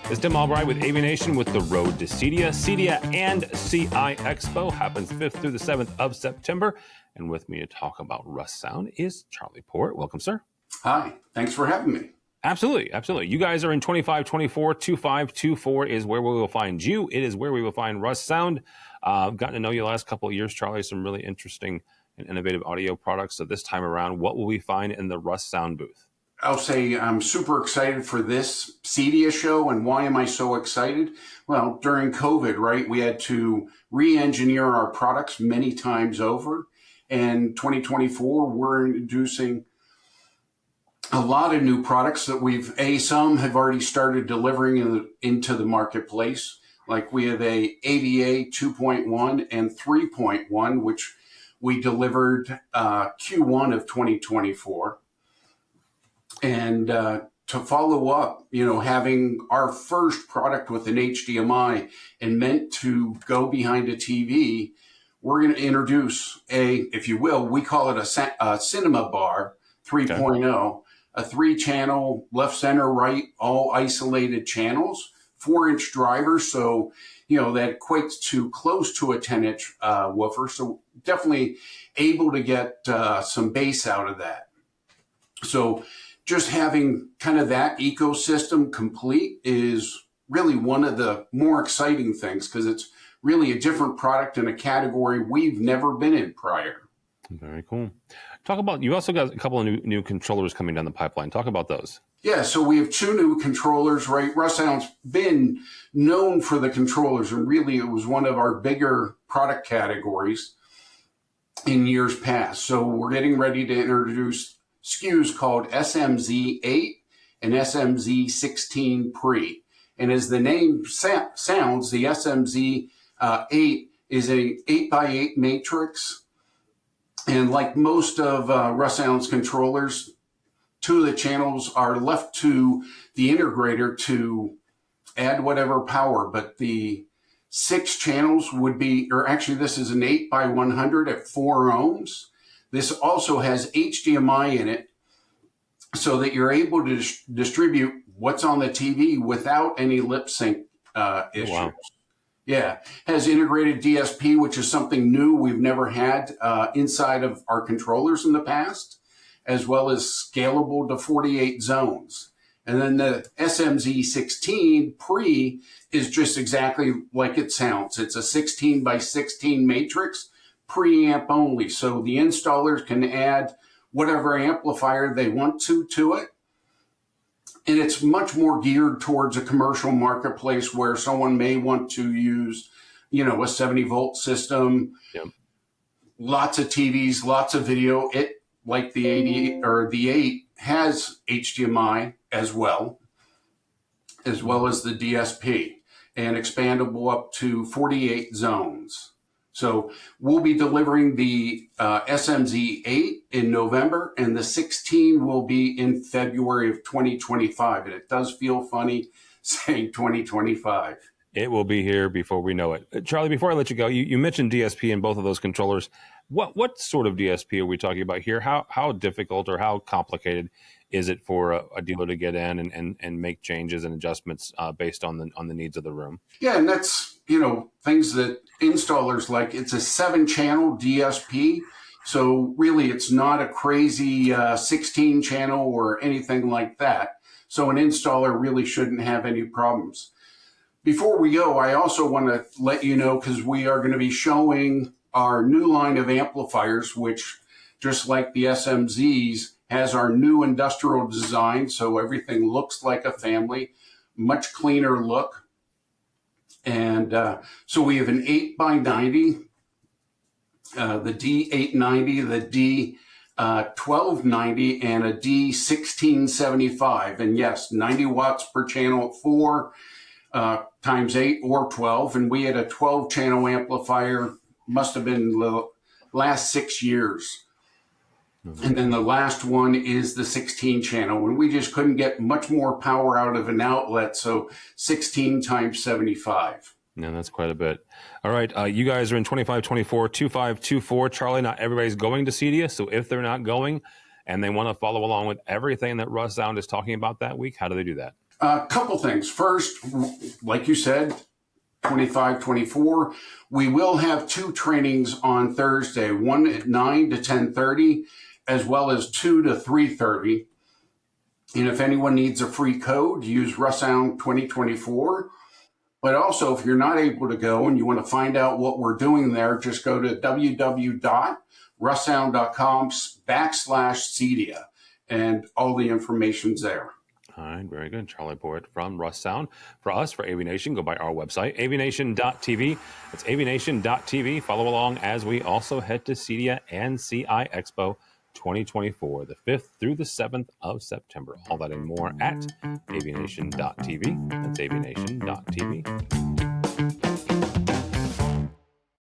It's Tim Albright with AVNation with the road to CEDIA. CEDIA and CEDIA Expo happens 5th through the 7th of September. And with me to talk about Russound is Charlie Porritt. Welcome, sir. Hi, thanks for having me. Absolutely, absolutely. You guys are in 2524. 2524 is where we will find you. It is where we will find Russound. I've gotten to know you the last couple of years, Charlie. Some really interesting and innovative audio products. So this time around, what will we find in the Russound booth? I'll say I'm super excited for this CEDIA show. And why am I so excited? Well, during COVID, right, we had to re-engineer our products many times over. And 2024, we're introducing a lot of new products that some have already started delivering into the marketplace. Like we have a AVA 2.1 and 3.1, which we delivered Q1 of 2024. And to follow up, having our first product with an HDMI and meant to go behind a TV, we're going to introduce if you will, we call it a cinema bar 3.0, okay. A 3-channel left, center, right, all isolated channels, 4-inch driver. So, that equates to close to a 10-inch woofer. So definitely able to get some bass out of that. So just having kind of that ecosystem complete is really one of the more exciting things because it's really a different product in a category we've never been in prior. Very cool. You also got a couple of new controllers coming down the pipeline. Talk about those. Yeah, so we have 2 new controllers, right? Russound's been known for the controllers, and really it was one of our bigger product categories in years past. So we're getting ready to introduce SKUs called SMZ8 and SMZ16 Pre. And as the name sounds, the SMZ8 is a 8x8 matrix. And like most of Russound's controllers, 2 of the channels are left to the integrator to add whatever power, but the 6 channels would be, or actually this is an 8x100 at 4 ohms. This also has HDMI in it so that you're able to distribute what's on the TV without any lip sync issues. Wow. Yeah, has integrated DSP, which is something new we've never had inside of our controllers in the past, as well as scalable to 48 zones. And then the SMZ16 Pre is just exactly like it sounds. It's a 16 by 16 matrix, preamp only. So the installers can add whatever amplifier they want to it. And it's much more geared towards a commercial marketplace where someone may want to use, a 70 volt system, yep. Lots of TVs, lots of video. It, like the 80 or the 8, has HDMI as well as the DSP, and expandable up to 48 zones. So we'll be delivering the SMZ8 in November, and the 16 will be in February of 2025. And it does feel funny saying 2025. It will be here before we know it. Charlie, before I let you go, you mentioned DSP in both of those controllers. What sort of DSP are we talking about here? How difficult or how complicated is it for a dealer to get in and make changes and adjustments based on the needs of the room? Yeah, and that's, things that installers like. It's a 7-channel DSP. So really it's not a crazy 16-channel or anything like that. So an installer really shouldn't have any problems. Before we go, I also want to let you know, because we are going to be showing our new line of amplifiers, which just like the SMZs, has our new industrial design. So everything looks like a family, much cleaner look. And so we have an 8x90, the D890, the D1290, and a D1675. And yes, 90 watts per channel at 4 times 8 or 12. And we had a 12-channel amplifier, must have been the last 6 years. And then the last one is the 16 channel, and we just couldn't get much more power out of an outlet. So 16 times 75. Yeah, that's quite a bit. All right. You guys are in 2524, 2524. Charlie, not everybody's going to CEDIA. So if they're not going and they want to follow along with everything that Russound is talking about that week, how do they do that? A couple things. First, like you said, 25, 24. We will have 2 trainings on Thursday, one at 9 to 10:30, as well as 2 to 3:30. And if anyone needs a free code, use Russound 2024. But also, if you're not able to go and you want to find out what we're doing there, just go to www.russound.com/CEDIA, and all the information's there. All right, very good. Charlie Porritt from Russound. For us, for AVNation, go by our website, avnation.tv. It's avnation.tv. Follow along as we also head to CEDIA and CI Expo 2024, the 5th through the 7th of September. All that and more at avnation.tv. That's avnation.tv.